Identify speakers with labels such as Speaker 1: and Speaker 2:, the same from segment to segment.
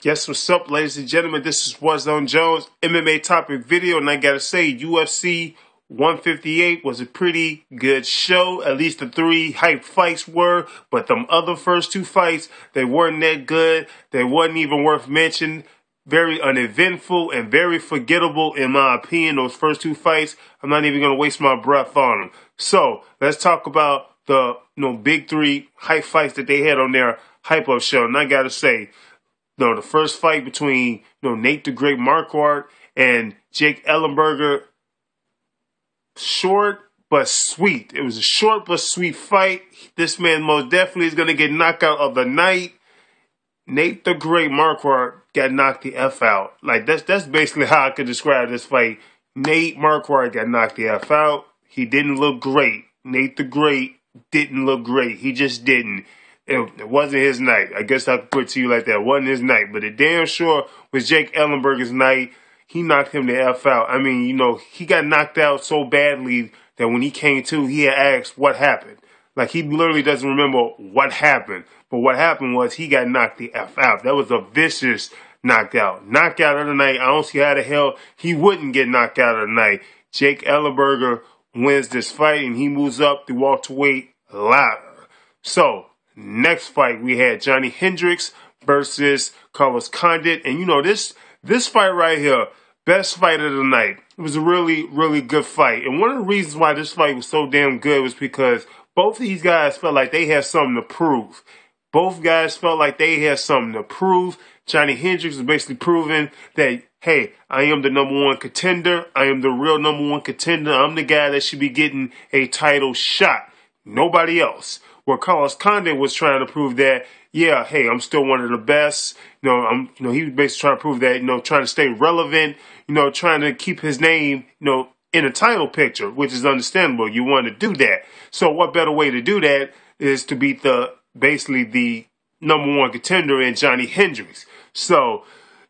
Speaker 1: Yes, what's up, ladies and gentlemen? This is Warzone Jones, MMA topic video, and I gotta say, UFC 158 was a pretty good show. At least the three hype fights were, but them other first two fights, they weren't that good. They wasn't even worth mentioning. Very uneventful and very forgettable, in my opinion, those first two fights. I'm not even gonna waste my breath on them. So, let's talk about the big three hype fights that they had on their hype up show. And I gotta say, the first fight between Nate the Great Marquardt and Jake Ellenberger, short but sweet. It was a short but sweet fight. This man most definitely is going to get knocked out of the night. Nate the Great Marquardt got knocked the F out. Like, that's basically how I could describe this fight. Nate Marquardt got knocked the F out. He didn't look great. Nate the Great didn't look great. He just didn't. It wasn't his night. I guess I could put it to you like that. It wasn't his night. But it damn sure was Jake Ellenberger's night. He knocked him the F out. I mean, he got knocked out so badly that when he came to, he had asked what happened. Like, he literally doesn't remember what happened. But what happened was he got knocked the F out. That was a vicious knockout. Knockout of the night. I don't see how the hell he wouldn't get knocked out of the night. Jake Ellenberger wins this fight, and he moves up the welterweight ladder. So, next fight, we had Johnny Hendricks versus Condit. And this fight right here, best fight of the night. It was a really, really good fight. And one of the reasons why this fight was so damn good was because both of these guys felt like they had something to prove. Both guys felt like they had something to prove. Johnny Hendricks was basically proving that, hey, I am the number one contender. I am the real number one contender. I'm the guy that should be getting a title shot. Nobody else. Where Condit was trying to prove that, yeah, hey, I'm still one of the best. He was basically trying to prove that, trying to stay relevant, trying to keep his name, in a title picture, which is understandable. You want to do that. So what better way to do that is to beat basically the number one contender in Johnny Hendricks. So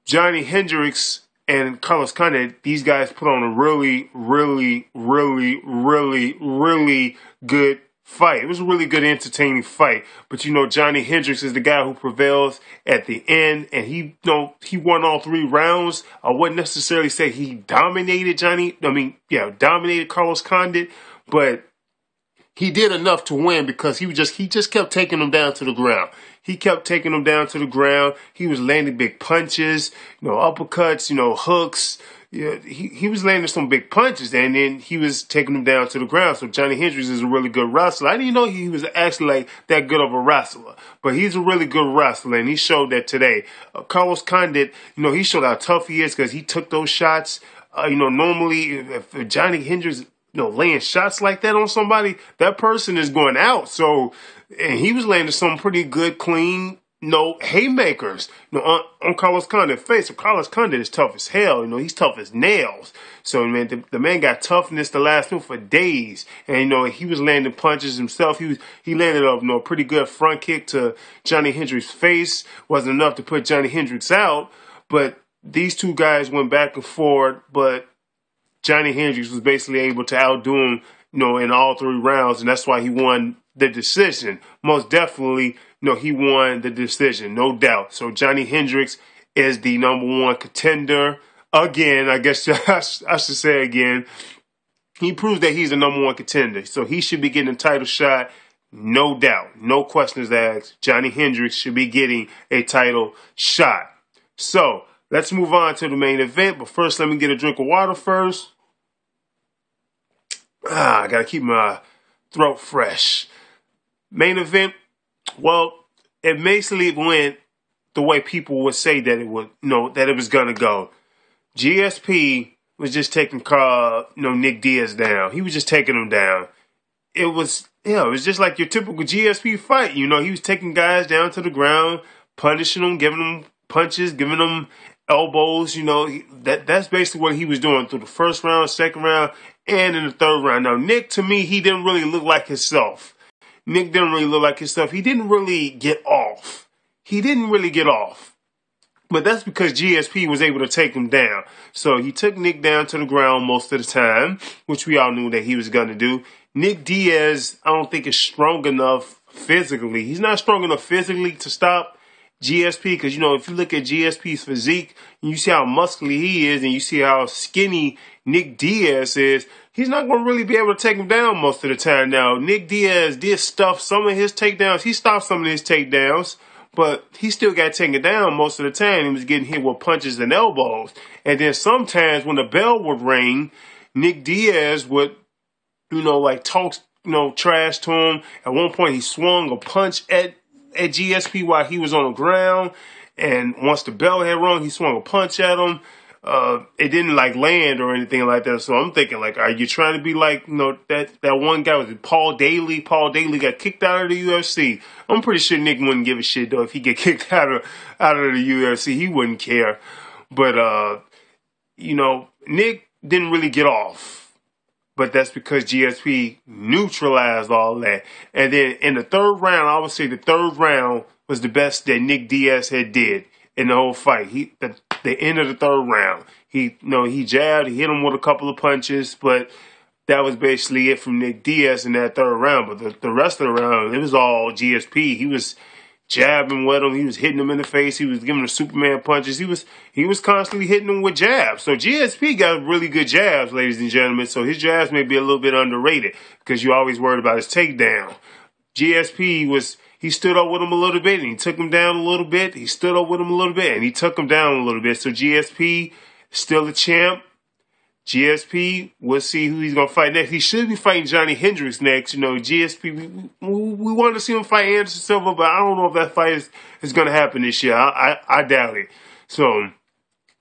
Speaker 1: Johnny Hendricks and Condit, these guys put on a really, really, really, really, really good fight. It was a really good, entertaining fight. But Johnny Hendricks is the guy who prevails at the end, and he won all three rounds. I wouldn't necessarily say he dominated dominated Carlos Condit, but he did enough to win because he just kept taking him down to the ground. He kept taking him down to the ground. He was landing big punches, uppercuts, hooks. Yeah, he was landing some big punches, and then he was taking him down to the ground. So Johnny Hendricks is a really good wrestler. I didn't know he was actually like that good of a wrestler, but he's a really good wrestler, and he showed that today. Carlos Condit, he showed how tough he is because he took those shots. Normally if Johnny Hendricks, laying shots like that on somebody, that person is going out. So, and he was landing some pretty good, clean, haymakers, on Carlos Condit's face. So Carlos Condit is tough as hell. He's tough as nails. So, man, the man got toughness to last him for days. And, he was landing punches himself. He landed a pretty good front kick to Johnny Hendricks' face. Wasn't enough to put Johnny Hendricks out. But these two guys went back and forth. But Johnny Hendricks was basically able to outdo him, in all three rounds. And that's why he won the decision. Most definitely, he won the decision, no doubt. So Johnny Hendricks is the number one contender. Again, I guess I should say again, he proves that he's the number one contender. So he should be getting a title shot, no doubt. No questions asked. Johnny Hendricks should be getting a title shot. So let's move on to the main event. But first, let me get a drink of water first. I got to keep my throat fresh. Main event, well, it basically went the way people would say that it would, that it was going to go. GSP was just taking Nick Diaz down. He was just taking him down. It was just like your typical GSP fight. He was taking guys down to the ground, punishing them, giving them punches, giving them elbows. That's basically what he was doing through the first round, second round, and in the third round. Now, Nick, to me, he didn't really look like himself. Nick didn't really look like himself. He didn't really get off. But that's because GSP was able to take him down. So he took Nick down to the ground most of the time, which we all knew that he was going to do. Nick Diaz, I don't think is strong enough physically. He's not strong enough physically to stop GSP, because, you know, if you look at GSP's physique, and you see how muscly he is, and you see how skinny Nick Diaz is, he's not going to really be able to take him down most of the time. Now, Nick Diaz did stuff some of his takedowns. He stopped some of his takedowns, but he still got taken down most of the time. He was getting hit with punches and elbows. And then sometimes when the bell would ring, Nick Diaz would, you know, like talk, you know, trash to him. At one point, he swung a punch at GSP while he was on the ground. And once the bell had rung, he swung a punch at him. It didn't like land or anything like that. So I'm thinking, like, are you trying to be like, you know, that one guy was Paul Daly? Paul Daly got kicked out of the UFC. I'm pretty sure Nick wouldn't give a shit though if he get kicked out of the UFC. He wouldn't care. But you know, Nick didn't really get off. But that's because GSP neutralized all that. And then in the third round, I would say the third round was the best that Nick Diaz had did in the whole fight. The end of the third round, he jabbed, he hit him with a couple of punches, but that was basically it from Nick Diaz in that third round. But the rest of the round, it was all GSP. He was jabbing with him. He was hitting him in the face. He was giving him Superman punches. He was constantly hitting him with jabs. So GSP got really good jabs, ladies and gentlemen. So his jabs may be a little bit underrated because you're always worried about his takedown. GSP he stood up with him a little bit and he took him down a little bit. He stood up with him a little bit and he took him down a little bit. So GSP still a champ. GSP, we'll see who he's going to fight next. He should be fighting Johnny Hendricks next. You know, GSP, we want to see him fight Anderson Silva, but I don't know if that fight is going to happen this year. I doubt it. So,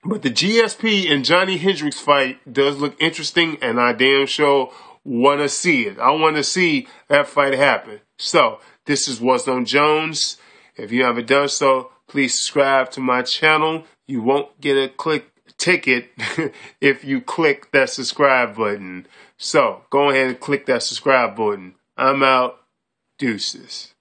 Speaker 1: but the GSP and Johnny Hendricks fight does look interesting, and I damn sure want to see it. I want to see that fight happen. So, this is What's on Jones. If you haven't done so, please subscribe to my channel. You won't get a ticket if you click that subscribe button. So go ahead and click that subscribe button. I'm out. Deuces.